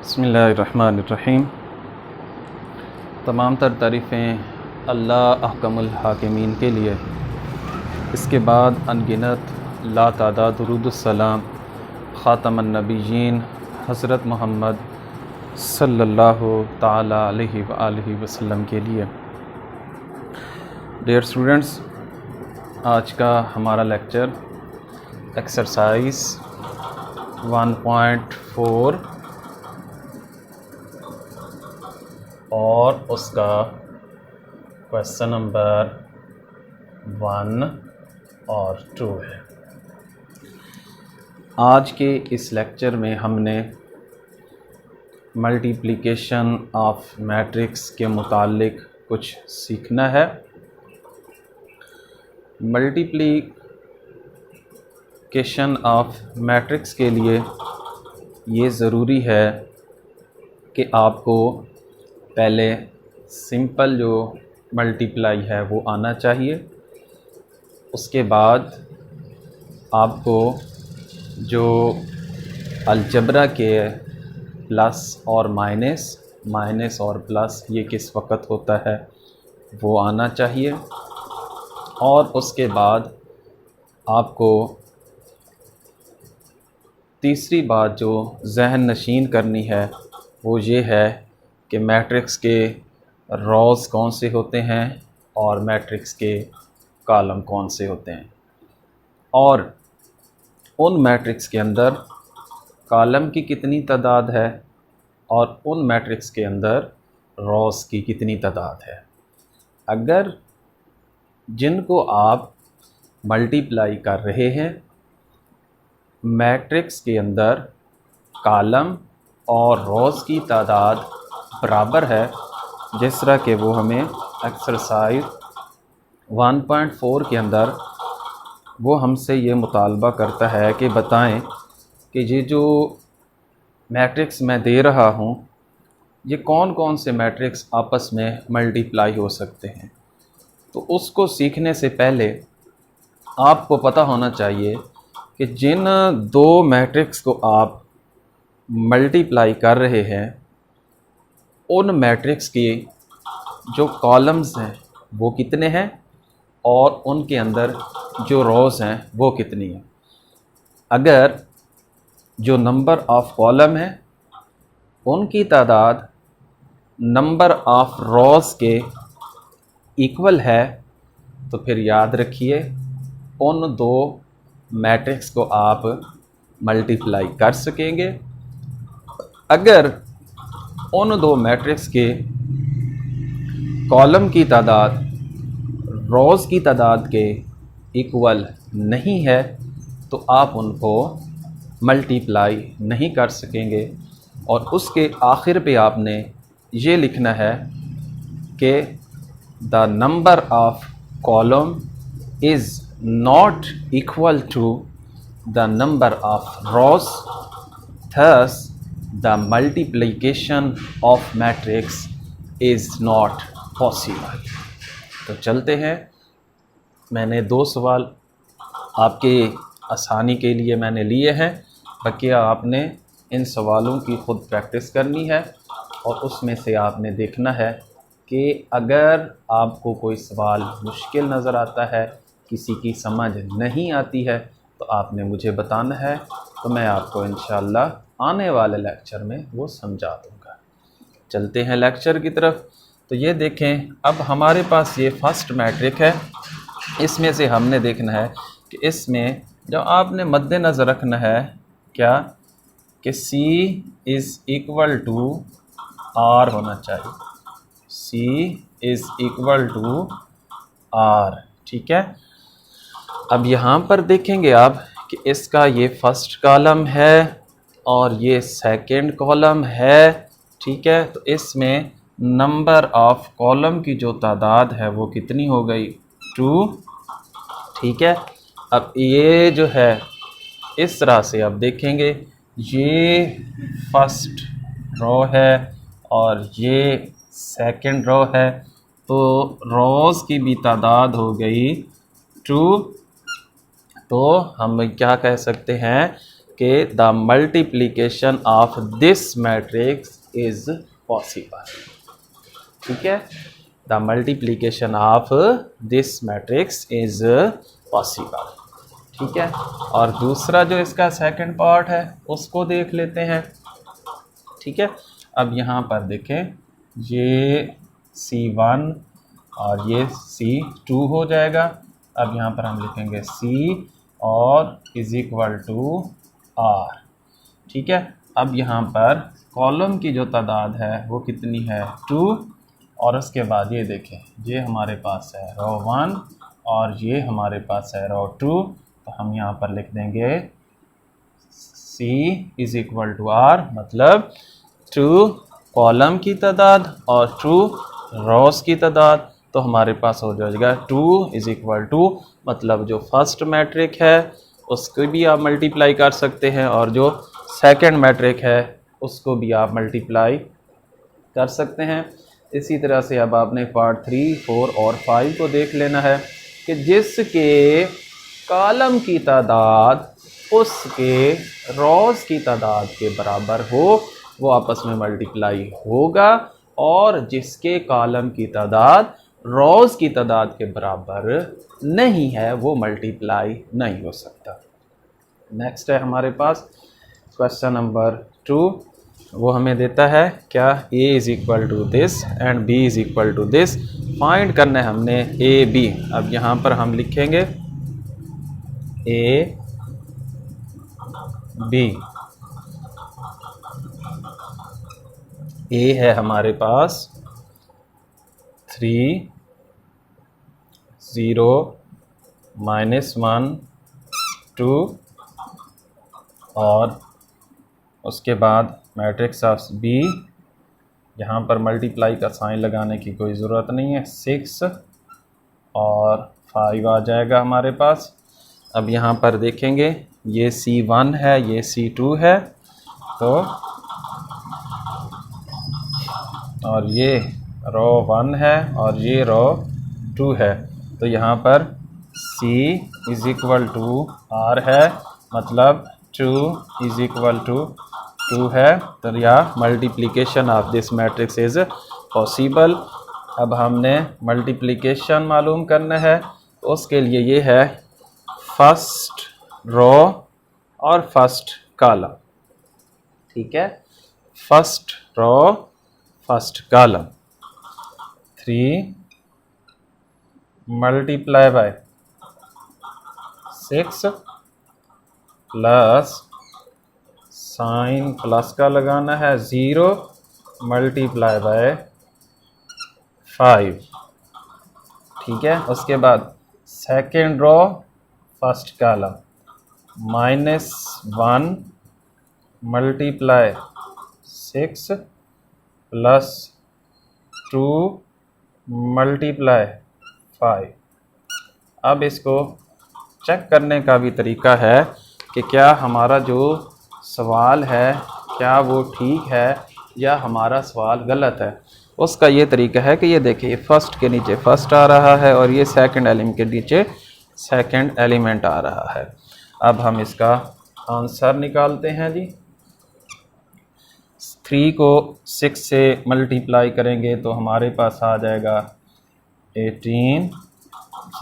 बिस्मिल्लाहिर्रहमानिर्रहीम। तमाम तर तारीफ़ें अल्लाह अहकमुल हाकिमीन के लिए। इसके बाद अनगिनत लातादाद दुरूदुस्सलाम ख़ातमुन नबिय्यीन हज़रत मोहम्मद सल्लल्लाहु ताला अलैहि व आलिहि वसल्लम के लिए। डियर स्टूडेंट्स, आज का हमारा लेक्चर एक्सरसाइज 1.4 और उसका क्वेश्चन नंबर 1 और 2 है। आज के इस लेक्चर में हमने मल्टीप्लिकेशन ऑफ मैट्रिक्स के मुतालिक कुछ सीखना है। मल्टीप्लिकेशन ऑफ मैट्रिक्स के लिए ये ज़रूरी है कि आपको पहले सिंपल जो मल्टीप्लाई है वो आना चाहिए। उसके बाद आपको जो अलजबरा के प्लस और माइनस और प्लस ये किस वक्त होता है वो आना चाहिए। और उसके बाद आपको तीसरी बात जो जहन नशीन करनी है वो ये है कि मैट्रिक्स के रोज़ कौन से होते हैं और मैट्रिक्स के कॉलम कौन से होते हैं, और उन मैट्रिक्स के अंदर कॉलम की कितनी तादाद है और उन मैट्रिक्स के अंदर रोज़ की कितनी तादाद है। अगर जिनको आप मल्टीप्लाई कर रहे हैं मैट्रिक्स के अंदर कॉलम और रोज़ की तादाद बराबर है, जिस तरह के वो हमें एक्सरसाइज 1.4 के अंदर वो हमसे ये मुतालबा करता है कि बताएं कि ये जो मैट्रिक्स मैं दे रहा हूँ ये कौन कौन से मैट्रिक्स आपस में मल्टीप्लाई हो सकते हैं। तो उसको सीखने से पहले आपको पता होना चाहिए कि जिन दो मैट्रिक्स को आप मल्टीप्लाई कर रहे हैं उन मैट्रिक्स के जो कॉलम्स हैं वो कितने हैं और उनके अंदर जो रोज़ हैं वो कितनी हैं। अगर जो नंबर ऑफ़ कॉलम है उनकी तादाद नंबर ऑफ़ रोज़ के इक्वल है तो फिर याद रखिए उन दो मैट्रिक्स को आप मल्टीप्लाई कर सकेंगे। अगर उन दो मैट्रिक्स के कॉलम की तादाद रोज़ की तादाद के इक्वल नहीं है तो आप उनको मल्टीप्लाई नहीं कर सकेंगे। और उसके आखिर पे आपने ये लिखना है कि the number of column is not equal to the number of rows, thus the multiplication of matrix is not possible। तो चलते हैं। मैंने दो सवाल आपके आसानी के लिए मैंने लिए हैं, बकिया आपने इन सवालों की ख़ुद प्रैक्टिस करनी है और उसमें से आपने देखना है कि अगर आपको कोई सवाल मुश्किल नज़र आता है, किसी की समझ नहीं आती है, तो आपने मुझे बताना है, तो मैं आपको इंशाअल्लाह आने वाले लेक्चर में वो समझा दूँगा। चलते हैं लेक्चर की तरफ। तो ये देखें, अब हमारे पास ये फर्स्ट मैट्रिक है। इसमें से हमने देखना है कि इसमें जो आपने मद्देनज़र रखना है क्या कि C is equal to R होना चाहिए। C is equal to R, ठीक है। अब यहाँ पर देखेंगे आप कि इसका ये फर्स्ट कॉलम है और ये सेकंड कॉलम है, ठीक है। तो इसमें नंबर ऑफ़ कॉलम की जो तादाद है वो कितनी हो गई, 2, ठीक है। अब ये जो है इस तरह से आप देखेंगे, ये फर्स्ट रो है और ये सेकंड रो है, तो रोज़ की भी तादाद हो गई 2। तो हम क्या कह सकते हैं कि the multiplication of this matrix is possible. ठीक है, the multiplication of this matrix is possible. ठीक है, और दूसरा जो इसका सेकंड पार्ट है उसको देख लेते हैं। ठीक है, अब यहाँ पर देखें, ये C1 और ये C2 हो जाएगा। अब यहाँ पर हम लिखेंगे C और इज इक्वल टू R। ठीक है, अब यहाँ पर कॉलम की जो तादाद है वो कितनी है, 2, और उसके बाद ये देखें, ये हमारे पास है रो 1 और ये हमारे पास है रो 2, तो हम यहाँ पर लिख देंगे C is equal to R, मतलब 2 कॉलम की तादाद और 2 रोज़ की तादाद, तो हमारे पास हो जाएगा 2 इज इक्वल टू, मतलब जो फर्स्ट मैट्रिक है उसको भी आप मल्टीप्लाई कर सकते हैं और जो सेकंड मैट्रिक है उसको भी आप मल्टीप्लाई कर सकते हैं। इसी तरह से अब आपने पार्ट 3, 4 और 5 को देख लेना है कि जिसके कॉलम की तादाद उसके रोज़ की तादाद के बराबर हो वो आपस में मल्टीप्लाई होगा, और जिसके कॉलम की तादाद रोज़ की तादाद के बराबर नहीं है वो मल्टीप्लाई नहीं हो सकता। नेक्स्ट है हमारे पास क्वेश्चन नंबर 2, वो हमें देता है क्या, a is equal to this and b is equal to this. Find करना है हमने a b। अब यहाँ पर हम लिखेंगे a b। a है हमारे पास 3 0 -1 2, और उसके बाद मैट्रिक्स ऑफ b, यहाँ पर मल्टीप्लाई का साइन लगाने की कोई ज़रूरत नहीं है, 6 और 5 आ जाएगा हमारे पास। अब यहाँ पर देखेंगे ये C1 है, ये C2 है, तो और ये रो 1 है और ये रो 2 है, तो यहाँ पर C is equal to R है, मतलब 2 इज़ इक्वल टू 2 है, तो या multiplication of this matrix is possible. अब हमने मल्टीप्लिकेशन मालूम करना है, तो उसके लिए ये है फर्स्ट रो और फर्स्ट कॉलम। ठीक है, first row first column, 3 multiply by 6 plus sign plus का लगाना है, 0 मल्टीप्लाई बाय 5। ठीक है, उसके बाद second row first column, -1 multiply 6 plus 2 multiply 5। अब इसको चेक करने का भी तरीका है कि क्या हमारा जो सवाल है क्या वो ठीक है या हमारा सवाल गलत है। उसका ये तरीका है कि ये देखिए, फर्स्ट के नीचे फर्स्ट आ रहा है और ये सेकंड एलिमेंट के नीचे सेकंड एलिमेंट आ रहा है। अब हम इसका आंसर निकालते हैं जी। 3 को 6 से मल्टीप्लाई करेंगे तो हमारे पास आ जाएगा 18।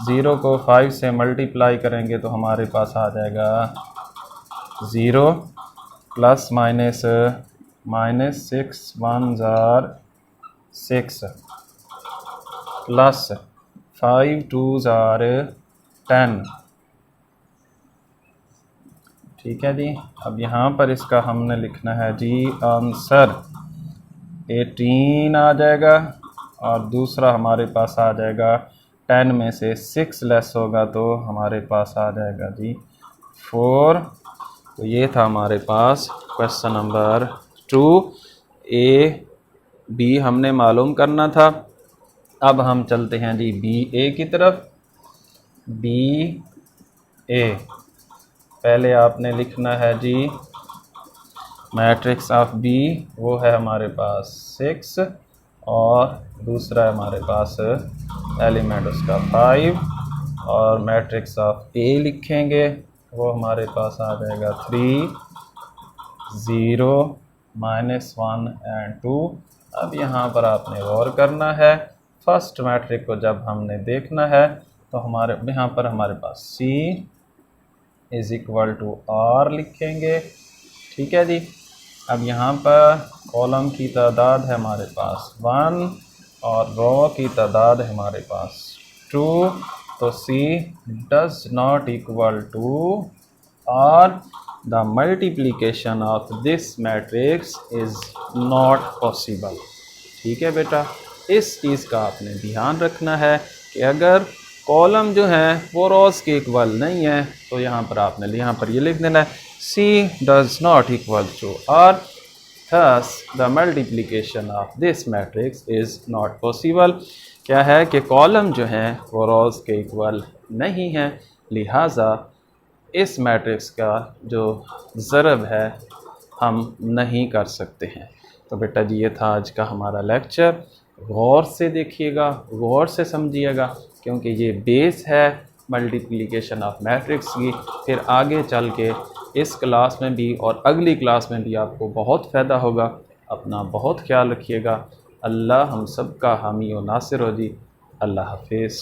0 को 5 से मल्टीप्लाई करेंगे तो हमारे पास आ जाएगा 0, plus minus -6 1 jar 6, plus 5 2 jar 10। ठीक है जी। अब यहाँ पर इसका हमने लिखना है जी आंसर 18 आ जाएगा, और दूसरा हमारे पास आ जाएगा 10 में से 6 लेस होगा तो हमारे पास आ जाएगा जी 4। तो ये था हमारे पास क्वेश्चन नंबर 2। A B हमने मालूम करना था। अब हम चलते हैं जी BA की तरफ। BA पहले आपने लिखना है जी मैट्रिक्स ऑफ B, वो है हमारे पास 6 और दूसरा है हमारे पास एलिमेंट उसका 5, और मैट्रिक्स ऑफ A लिखेंगे वो हमारे पास आ जाएगा 3 0 -1 एंड 2। अब यहाँ पर आपने गौर करना है, फर्स्ट मैट्रिक को जब हमने देखना है तो हमारे यहाँ पर हमारे पास C = R लिखेंगे। ठीक है जी। अब यहाँ पर कॉलम की तादाद है हमारे पास 1 और रो की तादाद है हमारे पास 2, तो C does not equal to R, the multiplication of this matrix is not possible। ठीक है बेटा, इस चीज़ का आपने ध्यान रखना है कि अगर कॉलम जो है वो रोज़ के इक्वल नहीं है तो यहाँ पर आपने यहाँ पर ये लिख देना है C does not equal to R, thus the multiplication of this matrix is not possible। क्या है कि कॉलम जो है वो रोज़ के इक्वल नहीं है, लिहाजा इस मैट्रिक्स का जो ज़रब है हम नहीं कर सकते हैं। तो बेटा जी ये था आज का हमारा लेक्चर। गौर से देखिएगा, गौर से समझिएगा, क्योंकि ये बेस है मल्टीप्लिकेशन ऑफ मैट्रिक्स की। फिर आगे चल के इस क्लास में भी और अगली क्लास में भी आपको बहुत फ़ायदा होगा। अपना बहुत ख्याल रखिएगा। अल्लाह हम सब का हामी और नासिर हो जी। अल्लाह हाफिज़।